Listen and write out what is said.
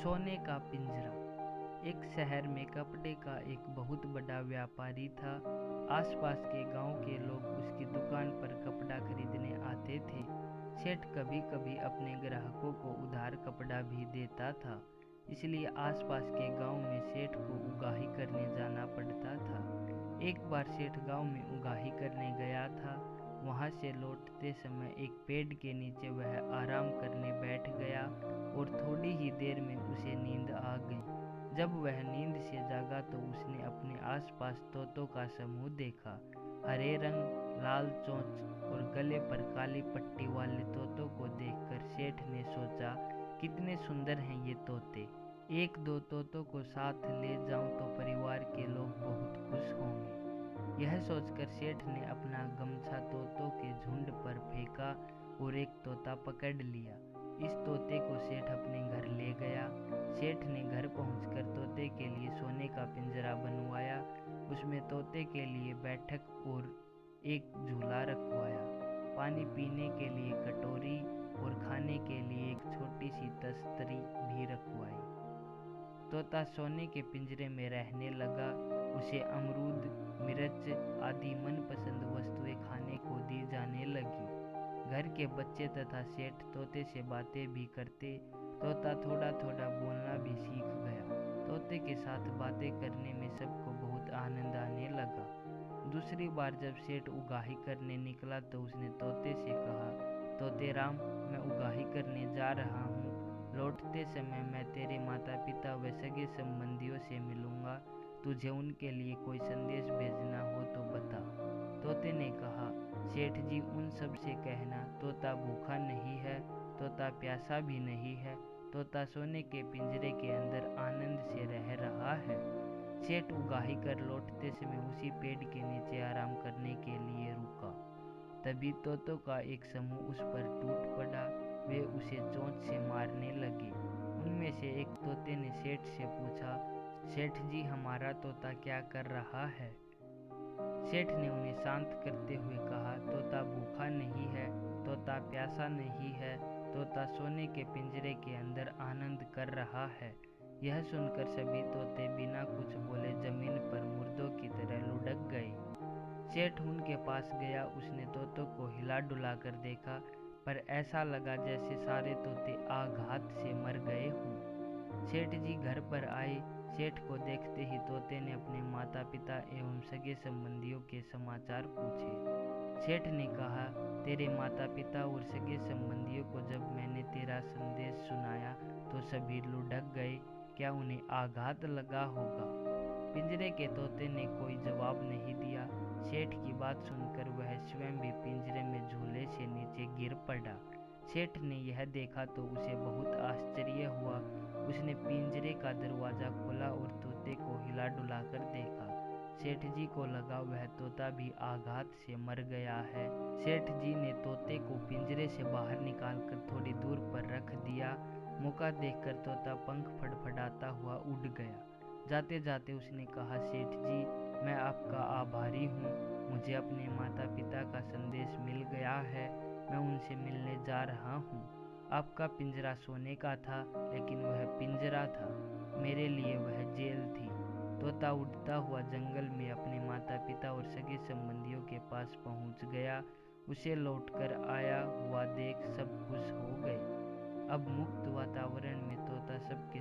सोने का पिंजरा। एक शहर में कपड़े का एक बहुत बड़ा व्यापारी था। आसपास के गांव के लोग उसकी दुकान पर कपड़ा खरीदने आते थे। सेठ कभी कभी अपने ग्राहकों को उधार कपड़ा भी देता था, इसलिए आसपास के गांव में सेठ को उगाही करने जाना पड़ता था। एक बार सेठ गांव में उगाही करने गया था। वहां से लौटते समय एक पेड़ के नीचे वह आराम करने बैठ गया और थोड़ी ही देर में उसे नींद आ गई। जब वह नींद से जागा तो उसने अपने आसपास तोतों का समूह देखा। हरे रंग, लाल चोंच और गले पर काली पट्टी वाले तोतों को देखकर सेठ ने सोचा, कितने सुंदर हैं ये तोते। एक दो तोतों को साथ ले जाऊं तो परिवार के लोग बहुत खुश होंगे। यह सोचकर सेठ ने अपना गमछा तोतों के झुंड पर फेंका और एक तोता पकड़ लिया। इस तोते को सेठ अपने घर ले गया। सेठ ने घर पहुंचकर तोते के लिए सोने का पिंजरा बनवाया। उसमें तोते के लिए बैठक और एक झूला रखवाया, पानी पीने के लिए कटोरी और खाने के लिए एक छोटी सी तस्तरी भी रखवाई। तोता सोने के पिंजरे में रहने लगा। उसे अमरूद, मिर्च आदि मनपसंद वस्तुएं खाने को दी जाने लगी। घर के बच्चे तथा सेठ तोते से बातें भी करते। तोता थोड़ा थोड़ा बोलना भी सीख गया। तोते के साथ बातें करने में सबको बहुत आनंद आने लगा। दूसरी बार जब सेठ उगाही करने निकला तो उसने तोते से कहा, तोते राम, मैं उगाही करने जा रहा हूँ। लौटते समय मैं तेरे माता पिता व सगे संबंधियों से मिलूंगा। तुझे उनके लिए कोई संदेश भेजना हो तो बता। तोते ने कहा, सेठ जी उन सब से कहना, तोता भूखा नहीं है, तोता प्यासा भी नहीं है, तोता सोने के पिंजरे के अंदर आनंद से रह रहा है। सेठ उगाही कर लौटते समय उसी पेड़ के नीचे आराम करने के लिए रुका। तभी तोतों का एक समूह उस पर टूट पड़ा। वे उसे चोंच से मारने लगे। उनमें से एक तोते ने सेठ से पूछा, सेठ जी हमारा तोता क्या कर रहा है? सेठ ने उन्हें शांत करते हुए कहा, तोता भूखा नहीं है, तोता प्यासा नहीं है, तोता सोने के पिंजरे के अंदर आनंद कर रहा है। यह सुनकर सभी तोते बिना कुछ बोले जमीन पर मुर्दों की तरह लुढ़क गए। सेठ उनके पास गया। उसने तोतों को हिला डुला कर देखा, पर ऐसा लगा जैसे सारे तोते आघात से मर गए हों। सेठ जी घर पर आए। सेठ को देखते ही तोते ने अपने माता पिता एवं सगे संबंधियों के समाचार पूछे। सेठ ने कहा, तेरे माता पिता और सगे संबंधियों को जब मैंने तेरा संदेश सुनाया तो सभी लुढ़क गए, क्या उन्हें आघात लगा होगा? पिंजरे के तोते ने कोई जवाब नहीं दिया। सेठ की बात सुनकर वह स्वयं भी पिंजरे में झूले से नीचे गिर पड़ा। सेठ ने यह देखा तो उसे बहुत आश्चर्य हुआ। उसने पिंजरे का दरवाजा खोला और तोते को हिला डुला कर देखा। सेठ जी को लगा वह तोता भी आघात से मर गया है। सेठ जी ने तोते को पिंजरे से बाहर निकालकर थोड़ी दूर पर रख दिया। मौका देखकर तोता पंख फड़फड़ाता हुआ उड़ गया। जाते जाते उसने कहा, सेठ जी मैं आपका आभारी हूँ। मुझे अपने माता पिता का संदेश मिल गया है। मैं उनसे मिलने जा रहा हूँ। आपका पिंजरा सोने का था, लेकिन वह पिंजरा था, मेरे लिए वह जेल थी। तोता उड़ता हुआ जंगल में अपने माता पिता और सगे संबंधियों के पास पहुँच गया। उसे लौटकर आया हुआ देख सब खुश हो गए। अब मुक्त वातावरण में तोता सबके